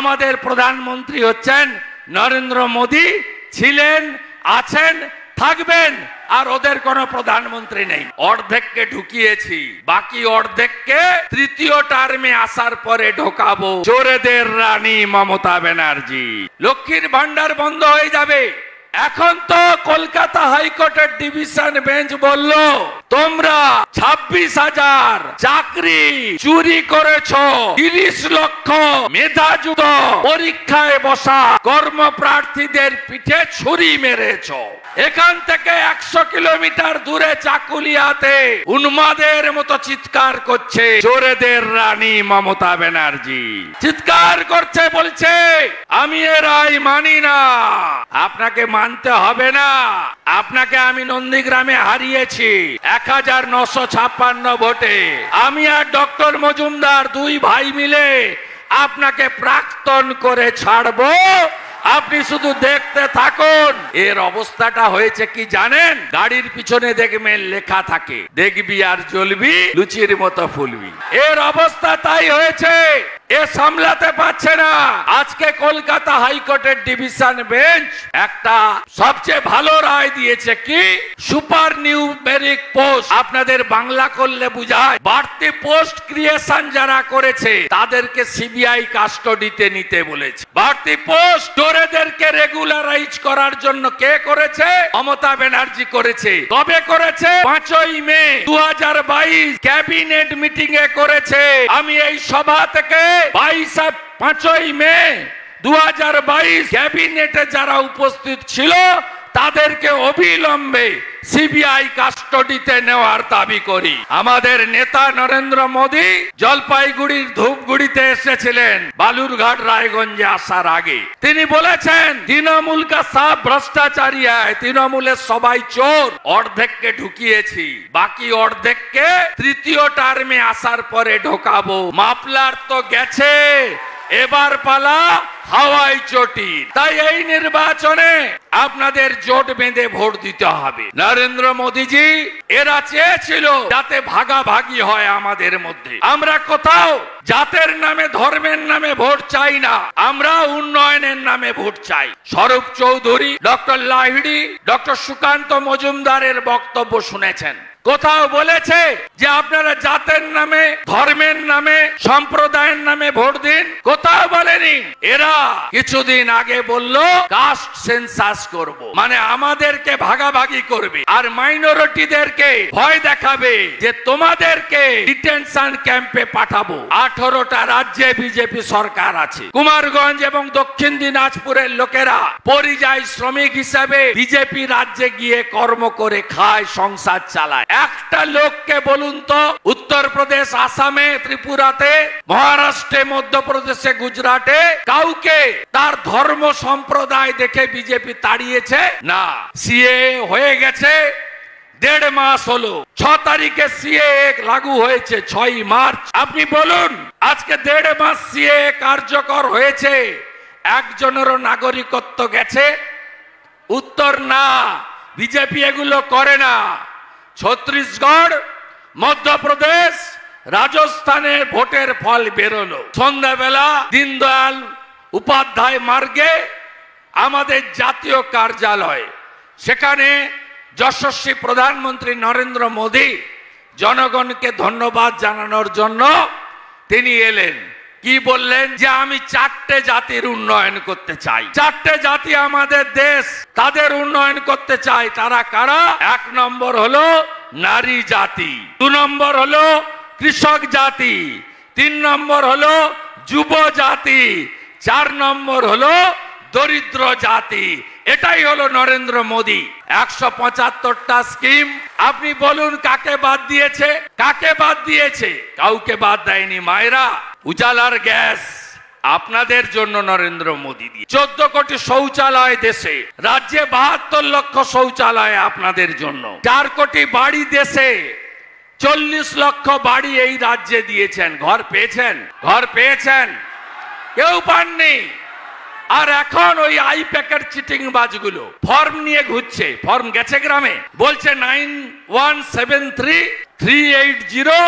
আমাদের প্রধানমন্ত্রী হচ্ছেন নরেন্দ্র মোদী, ছিলেন, আছেন, থাকবেন, আর ওদের কোনো প্রধানমন্ত্রী নেই। অর্ধেককে ঢুকিয়েছি, বাকি অর্ধেককে তৃতীয় টার্মে আসার পরে ঢোকাবো। চোরেদের রানী মমতা ব্যানার্জি। লক্ষ্মীর ভান্ডার বন্ধ হয়ে যাবে। এখন তো কলকাতা হাইকোর্টের ডিভিশন বেঞ্চ বলল, তোমরা 26,000 চাকরি চুরি করেছ, 30 লক্ষ মেধাযুক্ত পরীক্ষায় বসা কর্মপ্রার্থীদের পিঠে ছুরি মেরেছ। এখান থেকে 100 কিলোমিটার দূরে চাকুলিয়াতে উন্মাদের মতো চিৎকার করছে চোরেদের রানী মমতা ব্যানার্জি। চিৎকার করছে, বলছে আমি এ রায় মানি না। আপনাকে মানতে হবে না, আপনাকে আমি নন্দীগ্রামে হারিয়েছি 1956 ভোটে। আমি আর ডক্টর মজুমদার দুই ভাই মিলে আপনাকে প্রাক্তন করে ছাড়বো, আপনি শুধু দেখতে থাকুন। এর অবস্থাটা হয়েছে কি জানেন? গাড়ির পিছনে দেখবেন লেখা থাকে, দেখবি আর জ্বলবি, লুচির মতো ফুলবি। এর অবস্থা তাই হয়েছে। এ সামলাতে পারছে না। আজকে কলকাতা হাইকোর্টের ডিভিশন বেঞ্চ একটা সবচেয়ে ভালো রায় দিয়েছে, কি সুপার নিউমেরিক পোস্ট। আপনাদের বাংলা করলে বুঝায়, বাড়তি পোস্ট ক্রিয়েশন যারা করেছে তাদেরকে সিবিআই কাস্টডিতে নিতে বলেছে। বাড়তি পোস্ট চোরেদেরকে রেগুলারাইজ করার জন্য কে করেছে? মমতা ব্যানার্জি করেছে। কবে করেছে? 5ই মে 2022 ক্যাবিনেট মিটিং এ করেছে। আমি এই সভা থেকে 5ই মে 2022 ক্যাবিনেটে যারা উপস্থিত ছিল তাদেরকে অবিলম্বে সিবিআই কাস্টডিতে নেওয়ার দাবি করি। আমাদের নেতা নরেন্দ্র মোদী জলপাইগুড়ির ধূপগুড়িতে এসেছিলেন বালুরঘাট রায়গঞ্জে আসার আগে। তিনি বলেছেন তৃণমূল কা সব ভ্রষ্টাচারী হয়, তৃণমূলের সবাই চোর। অর্ধেককে ঢুকিয়েছি, বাকি অর্ধেককে তৃতীয় টার্মে আসার পরে ঢোকাবো। মাফলার তো গেছে, এবার পালা হাওয়াই চটি। তাই এই নির্বাচনে আপনাদের জোট বেঁধে ভোট দিতে হবে। নরেন্দ্র মোদীজি এরা চেয়েছিল যাতে ভাগাভাগি হয় আমাদের মধ্যে। আমরা কোথাও জাতের নামে ধর্মের নামে ভোট চাই না, আমরা উন্নয়নের নামে ভোট চাই। স্বরূপ চৌধুরী, ডক্টর লাহিড়ী, ডক্টর সুকান্ত মজুমদারের বক্তব্য শুনেছেন। কোথাও বলেছে যে আপনারা জাতের নামে, ধর্মের নামে, সম্প্রদায়ের নামে ভোট দিন? কোথাও বলেনি। এরা কিছুদিন আগে বলল কাস্ট সেন্সাস করব, মানে আমাদেরকে ভাগাভাগি করবে আর মাইনরিটিদেরকে ভয় দেখাবে যে তোমাদেরকে ডিটেনশন ক্যাম্পে পাঠাবো। 18টা রাজ্যে বিজেপি সরকার আছে। কুমারগঞ্জ এবং দক্ষিণ দিনাজপুরের লোকেরা পরিযায়ী শ্রমিক হিসাবে বিজেপি রাজ্যে গিয়ে কর্ম করে খায়, সংসার চালায়। একটা লোককে বলুন তো উত্তরপ্রদেশ, আসামে, ত্রিপুরাতে, মহারাষ্ট্রে, মধ্যপ্রদেশে, গুজরাটে কাউকে তার ধর্ম সম্প্রদায় দেখে বিজেপি তাড়িয়েছে? না। সিএ হয়ে গেছে 1.5 মাস হলো। 6 তারিখে সিএ লাগু হয়েছে, 6ই মার্চ। আপনি বলুন আজকে 1.5 মাস সিএ কার্যকর হয়েছে, একজনেরও নাগরিকত্ব গেছে? উত্তর না, বিজেপি এগুলো করে না। ছত্তিশগড়, মধ্যপ্রদেশ, রাজস্থানে ভোটের ফল বেরোলো সন্ধ্যাবেলা দীনদয়াল উপাধ্যায় মার্গে আমাদের জাতীয় কার্যালয়। সেখানে যশস্বী প্রধানমন্ত্রী নরেন্দ্র মোদী জনগণকে ধন্যবাদ জানানোর জন্য তিনি এলেন। কি বললেন? যে আমি 4টে জাতির উন্নয়ন করতে চাই। 4টে জাতি আমাদের দেশ, তাদের উন্নয়ন করতে চাই। তারা কারা? 1 নম্বর হলো নারী জাতি, 2 নম্বর হলো কৃষক জাতি, 3 নম্বর হলো যুব জাতি, 4 নম্বর হলো দরিদ্র জাতি। এটাই হলো নরেন্দ্র মোদী। 175টা স্কিম। আপনি বলুন কাকে বাদ দিয়েছে? কাকে বাদ দিয়েছে? কাউকে বাদ দেয়নি। মায়েরা, উজালার গ্যাস আপনাদের জন্য নরেন্দ্র মোদী দিয়ে। 14 কোটি শৌচালয় দেশে, রাজ্যে 72 লক্ষ শৌচালয় আপনাদের জন্য। 4 কোটি বাড়ি দেশে, 40 লক্ষ বাড়ি এই রাজ্যে দিয়েছেন। ঘর পেয়েছেন? ঘর পেয়েছেন? কেউ পাননি। আর এখন ওই আইপ্যাকের চিটিং বাজগুলো ফর্ম নিয়ে ঘুরছে। ফর্ম গেছে গ্রামে, বলছে 9173 380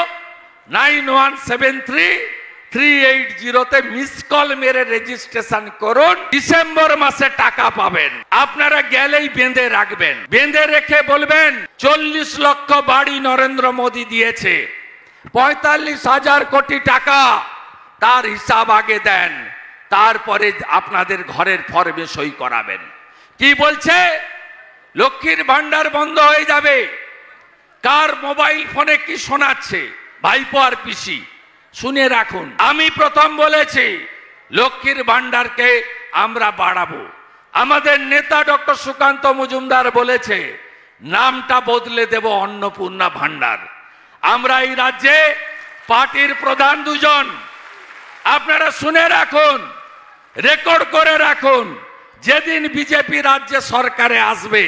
9173 380-তে মিস কল মেরে রেজিস্ট্রেশন করুন, ডিসেম্বর মাসে টাকা পাবেন। আপনারা গেলেই বেঁধে রাখবেন, বেঁধে রেখে বলবেন 40 লক্ষ বাড়ি নরেন্দ্র মোদী দিয়েছে, 45,000 কোটি টাকা, তার হিসাব আগে দেন, তারপরে আপনাদের ঘরের ফর্মে সই করাবেন। কি বলছে? লক্ষ্মীর ভান্ডার বন্ধ হয়ে যাবে। কার মোবাইল ফোনে কি শোনাচ্ছে? ভাইপো আর পিসি, শুনে রাখুন। আমি প্রথম বলেছি লক্ষ্মীর ভান্ডারকে আমরা বাড়াবো। আমাদের নেতা ডক্টর সুকান্ত মজুমদার বলেছে নামটা বদলে দেব অন্নপূর্ণা ভান্ডার। আমরা এই রাজ্যে পার্টির প্রধান দুজন, আপনারা শুনে রাখুন, রেকর্ড করে রাখুন, যেদিন বিজেপি রাজ্যে সরকারে আসবে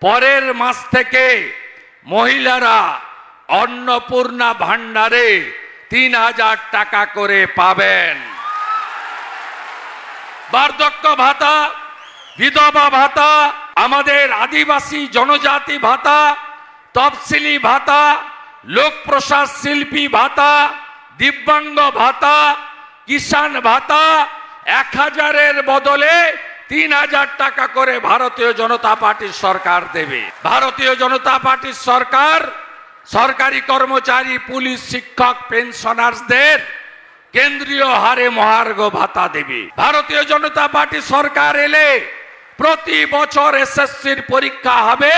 পরের মাস থেকে মহিলারা অন্নপূর্ণা ভান্ডারে 3,000 টাকা করে পাবেন। বার্ধক্য ভাতা, বিধবা ভাতা, আমাদের আদিবাসী জনজাতি ভাতা, তফসিলি ভাতা, লোক প্রসাদ শিল্পী ভাতা, দিব্যাঙ্গ ভাতা, কিষাণ ভাতা 1,000-এর বদলে 3,000 টাকা করে ভারতীয় জনতা পার্টির সরকার দেবে। ভারতীয় জনতা পার্টির সরকার সরকারি কর্মচারী, পুলিশ, শিক্ষক, পেনশনারদের কেন্দ্রীয় হারে মহার্ঘ ভাতা দেবে। ভারতীয় জনতা পার্টি সরকার এলে প্রতি বছর এসএসসির পরীক্ষা হবে,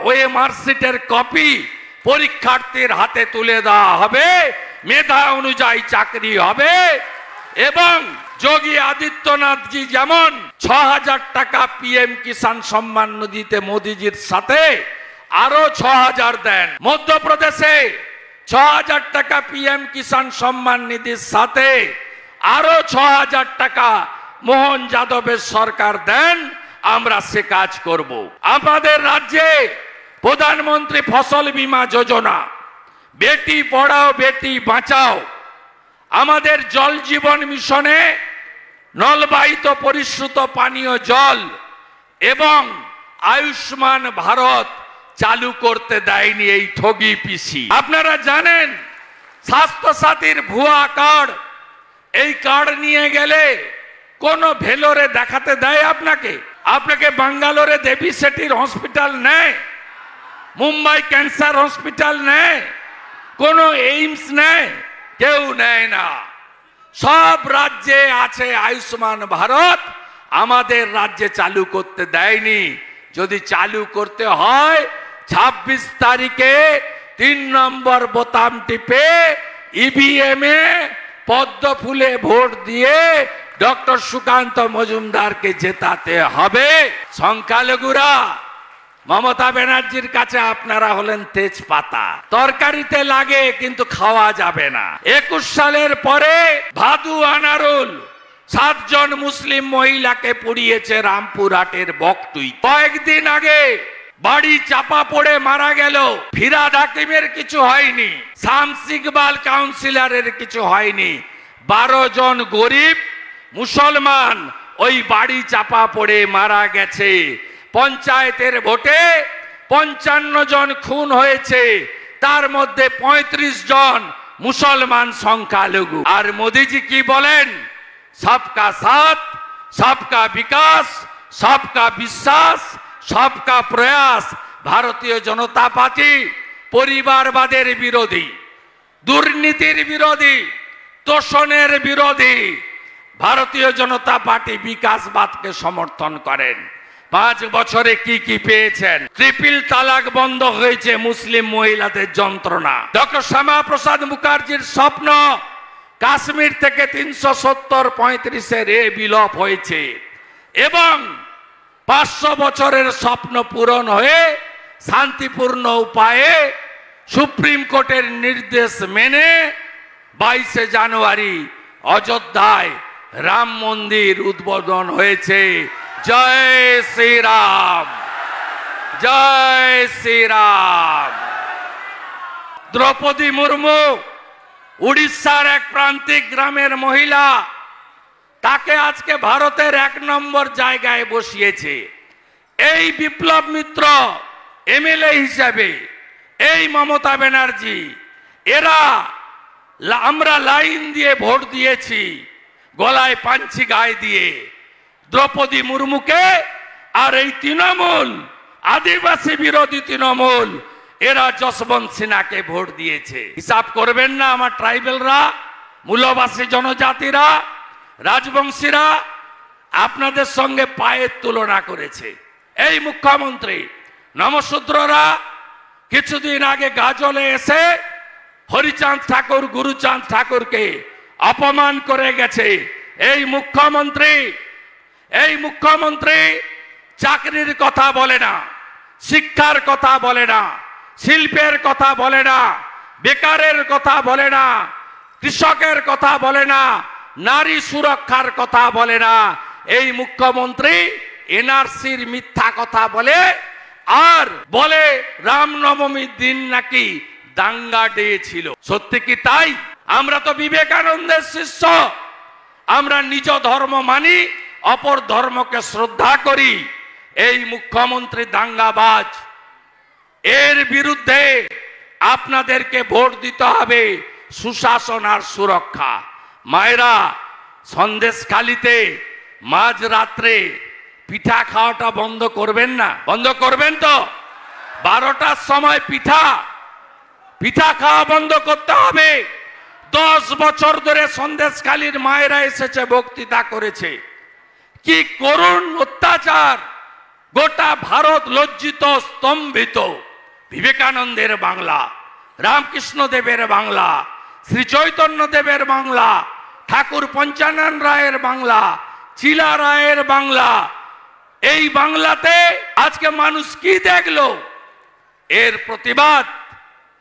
ওএমআর সিটের কপি পরীক্ষার্থীর হাতে তুলে দেওয়া হবে, মেধা অনুযায়ী চাকরি হবে। এবং যোগী আদিত্যনাথজি যেমন 6,000 টাকা পিএম কিষাণ সম্মান নিধিতে মোদিজির সাথে আরো 6,000 দেন। মধ্যপ্রদেশে 6,000 টাকা পিএম কিষাণ সম্মান নিধির সাথে আরো 6,000 টাকা মোহন যাদবের সরকার দেন। আমরা সে কাজ করব। আমাদের রাজ্যে প্রধানমন্ত্রী ফসল বীমা যোজনা, বেটি পড়াও বেটি বাঁচাও, আমাদের জল জীবন মিশনে নলবাহিত পরিশ্রুত পানীয় জল এবং আয়ুষ্মান ভারত চালু করতে দেয়নি এই ঠগি পিসি। আপনারা জানেন স্বাস্থ্য সাথীর ভুয়া কার্ড, এই কার্ড নিয়ে গেলে কোন ভেলোরে দেখাতে দেয় আপনাকে? আপনাকে বাঙ্গালোরে দেবী সেটির হসপিটাল নেয়, মুম্বাই ক্যান্সার হসপিটাল নেয়, কোন এইমস নেয়, কেউ নেয় না। সব রাজ্যে আছে আয়ুষ্মান ভারত, আমাদের রাজ্যে চালু করতে দেয়নি। যদি চালু করতে হয় 26 তারিখে 3 নম্বর বোতাম টিপে ইভিএম এ পদ্ম ফুলে ভোট দিয়ে ডক্টর সুকান্ত মজুমদারকে জেতাতে হবে। সংখ্যালঘুরা মমতা ব্যানার্জির কাছে আপনারা হলেন তেজপাতা, তরকারিতে লাগে কিন্তু খাওয়া যাবে না। 21 সালের পরে ভাদু আনারুল 7 জন মুসলিম মহিলাকে পুড়িয়েছে রামপুরহাটের বকটুই। কয়েকদিন আগে বাড়ি চাপা পড়ে মারা গেল ফিরাদ হাকিমের কিছু হয়নি, শামস ইকবাল কাউন্সিলরের কিছু হয়নি। 12 জন গরিব মুসলমান ওই বাড়ি চাপা পড়ে মারা গেছে। পঞ্চায়েতের ভোটে 55 জন খুন হয়েছে, তার মধ্যে 35 জন মুসলমান সংখ্যালঘু। আর মোদিজি কি বলেন? সবকা সাথ, সবকা বিকাশ, সবকা বিশ্বাস, সবকা প্রয়াস। ভারতীয় জনতা পার্টি পরিবারবাদের বিরোধী, দুর্নীতির বিরোধী, তোষণের বিরোধী। ভারতীয় জনতা পার্টি বিকাশবাদকে সমর্থন করেন। 5 বছরে কি কি পেয়েছেন? ট্রিপল তালাক বন্ধ হয়েছে, মুসলিম মহিলাদের যন্ত্রণা। ডক্টর শ্যামাপ্রসাদ মুখার্জির স্বপ্ন কাশ্মীর থেকে 370-35 এ বিলোপ হয়েছে এবং 500 বছরের স্বপ্ন পূরণ হয়ে শান্তিপূর্ণ উপায়ে সুপ্রিম কোর্টের নির্দেশ মেনে 22 জানুয়ারি অযোধ্যায় রাম মন্দির উদ্বোধন হয়েছে। জয় শ্রীরাম, জয় শ্রীরাম। দ্রৌপদী মুর্মু উড়িষ্যার এক প্রান্তিক গ্রামের মহিলা, তাকে আজকে ভারতের 1 নম্বর জায়গায় বসিয়েছে। এই বিপ্লব মিত্র এমএলএ হিসাবে, এই মমতা ব্যানার্জি, এরা আমরা লাইন দিয়ে ভোট দিয়েছি, গলায় পাঞ্চি গায়ে দিয়ে দ্রৌপদী মুর্মুকে, আর এই তৃণমূল আদিবাসী বিরোধী তৃণমূল এরা যশবন্ত সিনহাকে ভোট দিয়েছে। হিসাব করবেন না আমার ট্রাইবেলরা, মূলবাসী জনজাতিরা, রাজবংশীরা আপনাদের সঙ্গে পায়ের তুলনা করেছে। এই মুখ্যমন্ত্রী নমশূদ্ররা কিছুদিন আগে গাজলে এসে হরিচাঁদ ঠাকুর, গুরুচাঁদ ঠাকুরকে অপমান করে গেছে। এই মুখ্যমন্ত্রী চাকরির কথা বলে না, শিক্ষার কথা বলে না, শিল্পের কথা বলে না, বেকারের কথা বলে না, কৃষকের কথা বলে না, নারী সুরক্ষার কথা বলে না। এই মুখ্যমন্ত্রী এনআরসির মিথ্যা কথা বলে, আর বলে রামনবমীর দিন নাকি দাঙ্গা ডে ছিল। সত্যি কি তাই? আমরা তো বিবেকানন্দের শিষ্য, আমরা নিজ ধর্ম মানি, অপর ধর্মকে শ্রদ্ধা করি। এই মুখ্যমন্ত্রী দাঙ্গাবাজ, এর বিরুদ্ধে আপনাদেরকে ভোট দিতে হবে সুশাসন আর সুরক্ষা। মায়েরা, সন্দেশখালিতে মাঝরাত্রে পিঠা খাওয়াটা বন্ধ করবেন না? বন্ধ করবেন তো? 12টার সময় পিঠা খাওয়া বন্ধ করতে হবে। 10 বছর ধরে সন্দেশখালির মায়েরা এসেছে, বক্তৃতা করেছে। কি করুণ অত্যাচার! গোটা ভারত লজ্জিত, স্তম্ভিত। বিবেকানন্দের বাংলা, রামকৃষ্ণ দেবের বাংলা, শ্রী চৈতন্য দেবের বাংলা, ঠাকুর পঞ্চানন রায়ের বাংলা, চিলা রায়ের বাংলা, এই বাংলাতে আজকে মানুষ কি দেখলো? এর প্রতিবাদ,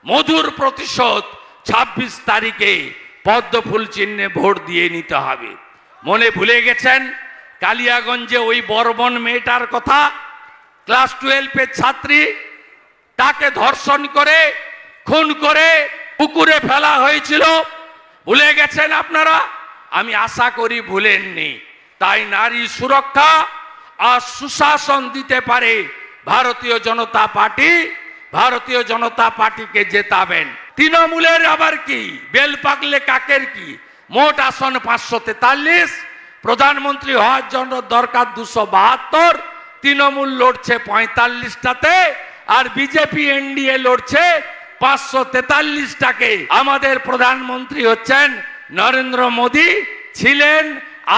মধুর প্রতিশোধ 26 তারিখে পদ্মফুল চিহ্নে ভোট দিয়ে নিতে হবে। মনে ভুলে গেছেন কালিয়াগঞ্জে ওই বর্বন মেয়েটার কথা? ক্লাস 12-এর ছাত্রী, তাকে ধর্ষণ করে খুন করে পুকুরে ফেলা হয়েছিল। ভুলে গেছেন আপনারা? আমি আশা করি ভুলেননি। তাই নারী সুরক্ষা আর সুশাসন দিতে পারে ভারতীয় জনতা পার্টিকে জেতাবেন। তৃণমূলের আবার কি? বেল পাকলে কাকের কি? মোট আসন 543, প্রধানমন্ত্রী হওয়ার জন্য দরকার 272, তৃণমূল লড়ছে 45টাতে, আর বিজেপি এনডিএ লড়ছে 543টাকে। আমাদের প্রধানমন্ত্রী হচ্ছেন নরেন্দ্র মোদী, ছিলেন,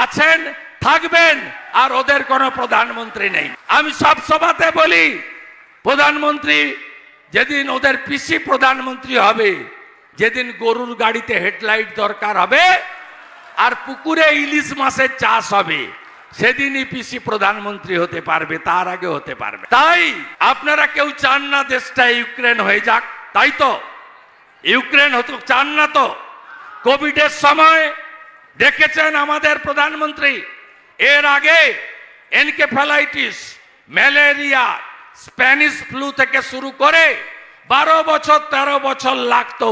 আছেন, থাকবেন, আর ওদের কোনো প্রধানমন্ত্রী নেই। আমি সব সভাতে বলি, প্রধানমন্ত্রী যেদিন ওদের পিসি প্রধানমন্ত্রী হবে, যেদিন গরুর গাড়িতে হেডলাইট দরকার হবে আর পুকুরে ইলিশ মাছের চাষ হবে, সেদিনই পিসি প্রধানমন্ত্রী হতে পারবে, তার আগে হতে পারবে। তাই আপনারা কেউ চান না দেশটা ইউক্রেন হয়ে যাক, তাই তো? ইউক্রেন হতে চান না তো? কোভিডের সময় দেখেছেন আমাদের প্রধানমন্ত্রী, এর আগে এনকেফেলাইটিস, ম্যালেরিয়া, স্প্যানিশ ফ্লু থেকে শুরু করে 12 বছর 13 বছর লাগতো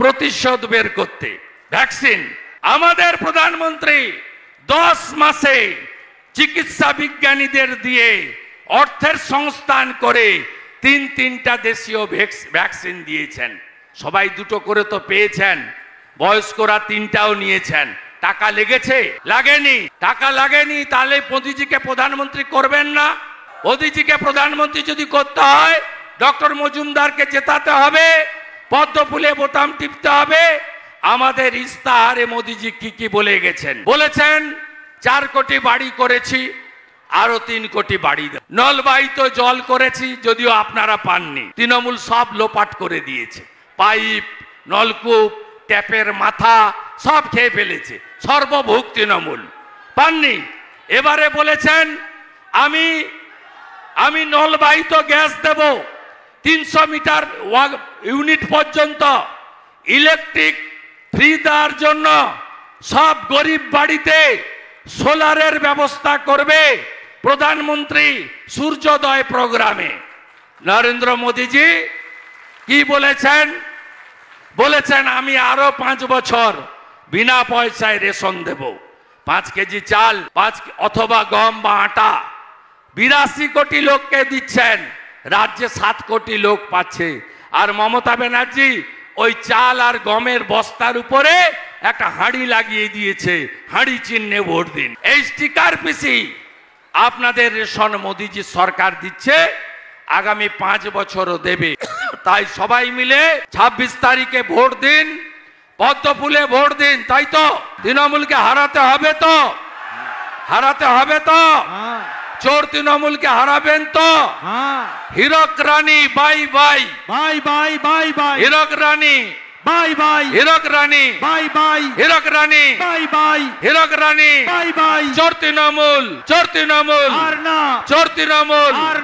প্রতিশোধ বের করতে, ভ্যাকসিন। আমাদের প্রধানমন্ত্রী 10 মাসে চিকিৎসা বিজ্ঞানীদের দিয়ে অর্থের সংস্থান করে 3টা দেশীয় ভ্যাকসিন দিয়েছেন। সবাই 2টো করে তো পেয়েছেন, বয়স্করা 3টাও নিয়েছেন। টাকা লেগেছে? লাগেনি। টাকা লাগেনি, তাহলে মোদিজিকে প্রধানমন্ত্রী করবেন না? মোদিজিকে প্রধানমন্ত্রী যদি করতে হয়, ডক্টর মজুমদারকে জেতাতে হবে, পদ্মফুলে বোতাম টিপতে হবে। আমাদের ইস্তাহারে মোদিজি কি বলে গেছেন? বলেছেন 4 কোটি বাড়ি করেছি, আরো 3 কোটি বাড়ি দেব। নলবাহিত জল করেছি, যদিও আপনারা পাননি, তৃণমূল সব লোপাট করে দিয়েছে। পাইপ, নলকূপ, ট্যাপের মাথা সব খেয়ে ফেলেছে, সর্বভোগ তৃণমূল, পাননি। এবারে বলেছেন আমি নলবাহিত গ্যাস দেব 300 মিটার ইউনিট পর্যন্ত, ইলেকট্রিক ফ্রি দেওয়ার জন্য সব গরিব বাড়িতে সোলারের ব্যবস্থা করবে প্রধানমন্ত্রী সূর্যোদয় প্রোগ্রামে। নরেন্দ্র মোদীজি কি বলেছেন? বলেছেন আমি আরো 5 বছর বিনা পয়সায় রেশন দেব, 5 কেজি চাল, 5 অথবা গম বা আটা। 82 কোটি লোককে দিচ্ছেন, রাজ্যে 7 কোটি লোক পাচ্ছে। আর মমতা ব্যানার্জি ওই চাল আর গমের বস্তার উপরে একটা হাঁড়ি লাগিয়ে দিয়েছে, হাঁড়ি চিহ্নে ভোট দিন। এই স্টিকার পিসি আপনাদের রেশন মোদিজি সরকার দিচ্ছে, আগামী 5 বছরও দেবে। তাই সবাই মিলে 26 তারিখে ভোট দিন, পদ্ম ফুলে ভোট দিন। তাই তো তৃণমূলকে হারাতে হবে তো, হারাতে হবে তো, চোর তৃণমূলকে হারাবেন তো। Hirak Rani bye bye, bye bye bye bye, Hirak Rani bye bye, Hirak Rani bye bye, Hirak Rani bye bye, Hirak Rani bye bye. চোর তৃণমূল, চোর তৃণমূল, আর না, চোর তৃণমূল। আর